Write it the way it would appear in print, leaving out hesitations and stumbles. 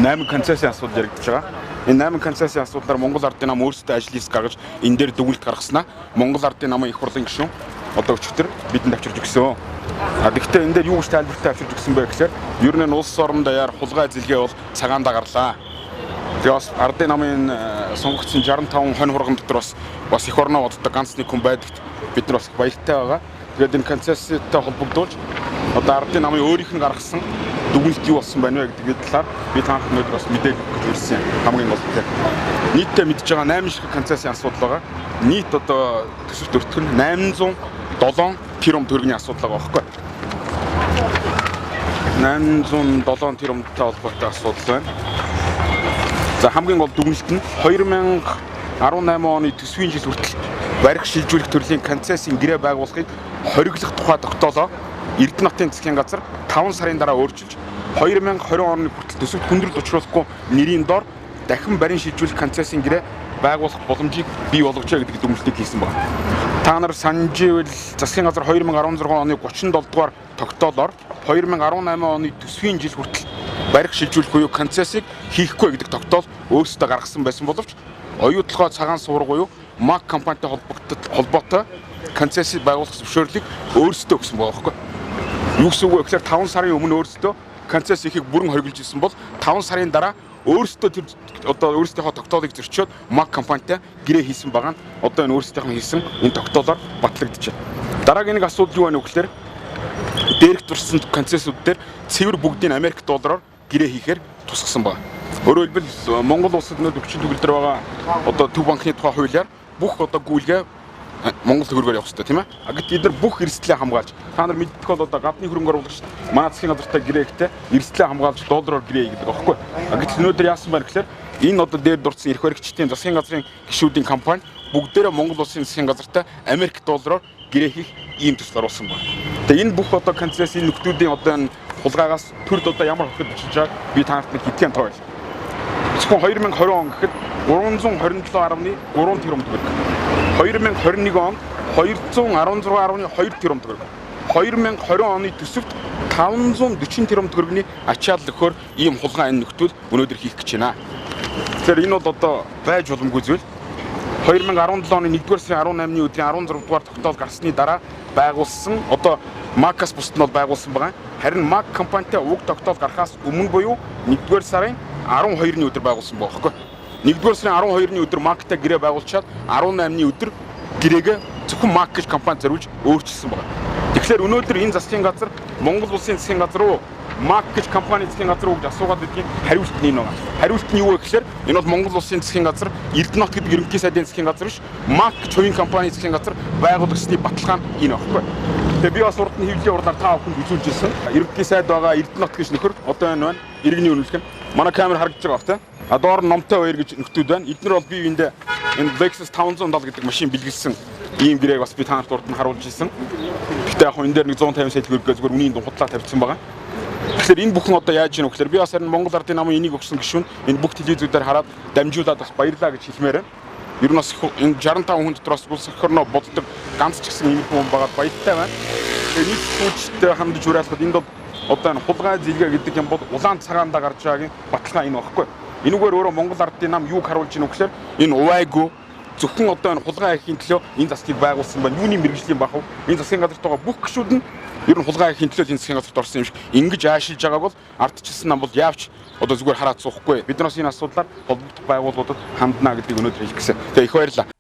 8 концессийн асуудал яригдж байгаа. Энэ 8 концессийн асуудлаар Монгол Ардын нам өөрсдөө ажил хийх гаргаж энэ дээр дүгнэлт гаргаснаа Монгол Ардын намын их хурлын гишүүн одоо өчигдөр бидэнд авчирч өгсөн. Гэхдээ энэ дээр юу гэж тайлбартай авчирч өгсөн бэ гэхээр ер нь улс орон даяар хулгай зэлгээ бол цагаандаа гарлаа. Тэгээ бас Ардын намын сонгогдсон 65 хонь хурган дотор бас их орноо боддог ганц нэг хүн байдагт бид нар бас баяртай байгаа. Тэгээд энэ концесситай холбогдуулж одоо Ардын намын өөрийнх нь гаргасан дүгнэлт юу болсон байна вэ гэдэг талаар би таах өнөөдөр бас мэдээлэл өгөх ирсэн хамгийн гол нь. Нийтдээ мэдж байгаа 8 шиг концессийн асуудал байгаа. Нийт одоо төсөлт өртгөн 807 тэрбум төгрөгийн асуудал байгаа байхгүй. 807 тэрбумтай холбоотой асуудал байна. За хамгийн гол дүгнэлт нь 2018 оны төсвийн жил хүртэл барих шилжүүлэх төрлийн концессийн гэрээ байгуулахыг хориглох тухай тогтоолоо Эрдэнэтийн засгийн газар 5 сарын дараа өөрчилж 2020 оны хүртэл төсөвт хүндрэл учруулахгүй нэрийн дор дахин барин шилжүүлэх концессийн гэрээ байгуулах боломжийг бий болгожээ гэдэг дүгнэлтийг хийсэн байна. Та нар санаж ивэл засгийн газар 2016 оны 37 дугаар тогтоолоор 2018 оны төсвийн жил хүртэл барих шилжүүлэх буюу концессийг хийхгүй гэдэг тогтоол өөрсдөө гаргасан байсан боловч оюутлогоо цагаан суур буюу МАК компанитай холбоотой концесси байгуулах зөвшөөрлийг өөрсдөө өгсөн байгаа байхгүй. Юу гэсэн үг вэ гэхээр 5 сарын өмнө өөрсдөө концесси хийхийг бүрэн хориглож ирсэн бол 5 сарын дараа өөрсдөө тэр одоо өөрсдийнхөө тогтоолыг зөрчиод МАК компанитай гэрээ хийсэн байгаа нь одоо энэ өөрсдийнх нь хийсэн энэ тогтоолоор батлагдчихэ. Дараагийн нэг асуудал юу байна вэ гэхээр дээрх турсан концессиуд дээр цэвэр бүгдийн Америк доллараар гэрээ хийхээр тусгасан байна. Өөрөөр хэлбэл Монгол улсад нөө 40 төгрөгөөр байгаа одоо төв банкны тухай хуулиар бүх одоо гүйлгээ Монгол төгрөгөөр явах хэрэгтэй тийм ээ. Гэвч бид нар бүх эрсдлээ хамгаалж та нар мэддэг бол одоо гадны хөрөнгө оруулагч манай засгийн газартай гэрээхтэй эрсдлээ хамгаалж доллараар гэрээ хийдэг байхгүй. Гэвч өнөөдөр яасан байна гэхээр энэ одоо дээр дурдсан эрх баригчдын засгийн газрын гишүүдийн компани бүгдээрээ Монгол улсын засгийн газартай Америк доллараар гэрээ хийх ийм төсөл оруулсан байна. Тэгээ энэ бүх одоо концессийн нөхдүүдийн одоо энэ хулгайгаас төрд одоо ямар хөхөд очиж байгааг би та нарт нэг хэдхэн тоо байл. Зөвхөн 2020 он гэхэд 327.3 тэрбум төгрөг. 2021 он 216.2 тэрбум төгрөг. 2020 оны төсөвт 540 тэрбум төгрөгийн ачаал өгөхөөр ийм хулгай энэ нөхдүүд өнөөдөр хийх гэж байна. Тэгэхээр энэ бол одоо байж боломгүй зүйл. 2017 оны 1-р сарын 18-ны өдрийн 16 дугаар тогтоол гарсны дараа байгуулсан одоо МАК-аас бусд нь бол байгуулсан байгаа. Харин МАК компанитай уг тогтоол гарахаас өмнө буюу 1-р сарын 12-ны өдөр байгуулсан байгаа байхгүй. 1-р сарын 12-ны өдөр МАК-тай гэрээ байгуулчаад 18-ны өдөр гэрээгээ зөвхөн МАК гэж компани зориулж өөрчилсөн байгаа. Тэгэхээр өнөөдөр энэ засгийн газар Монгол улсын засгийн газар руу МАК гэж компани засгийн газар руу гэж асуугаад байдгийн хариулт нь энэ байна. Хариулт нь юу вэ гэхээр энэ бол Монгол улсын засгийн газар Эрдэнэт гэдэг ерөнхий сайдын засгийн газар биш МАК гэж хувийн компани засгийн газар байгуулагчдын баталгаа нь энэ байхгүй. Тэгээ би бас урд нь хэвлэлийн урдаар та бүхэнд үзүүлж ирсэн. Ерөнхий сайд байгаа Эрдэнэт гэж нөхөр одоо энэ байна. Иргэний үнэлэх нь манай камер харагдаж байгаа бах та. Доор номтой баяр гэж нөхдүүд байна. Эдгээр бол бие биендээ энэ Lexus 570 гэдэг машин бэлгэлсэн ийм гэрээг бас би та нарт урд нь харуулж ирсэн. Гэхдээ яг энэ дээр нэг 150 сая төгрөг зүгээр үнийн худлаа тавьсан байгаа. Тэгэхээр энэ бүхэн одоо яаж ийнө гэхээр би бас харин Монгол Ардын намын энийг өгсөн гишүүн энэ бүх телевизүүдээр хараад дамжуулаад бас баярлаа гэж хэлмээр байна. Ер нь бас энэ 65 хүн дотроос улс эх орноо боддог ганц ч гэсэн ийм хүн байгаад баяртай байна. Тэгээ нийт сүүлчтэй хандж уриалахад энд бол одоо энэ хулгай зилгээ гэдэг юм бол улаан цагаандаа гарч байгаагийн баталгаа энэ багхгүй. Энэгээр өөрөө Монгол Ардын нам юуг харуулж ийнө гэхээр энэ увайгүй зөвхөн одоо энэ хулгай хийхин төлөө энэ засгийг байгуулсан байна. Юуны мэргэжлийн бах вэ? Энэ засгийн газарт байгаа бүх гишүүд нь ер нь хулгай хийхин төлөө энэ засгийн газарт орсон юм шиг ингэж аашилж байгааг бол ардчилсан нам бол яавч одоо зүгээр хараад суухгүй. Бид нараас энэ асуудлаар холбогдох байгууллагуудад хандна гэдгийг өнөөдөр хэлэх гэсэн. Тэгээ их баярлалаа.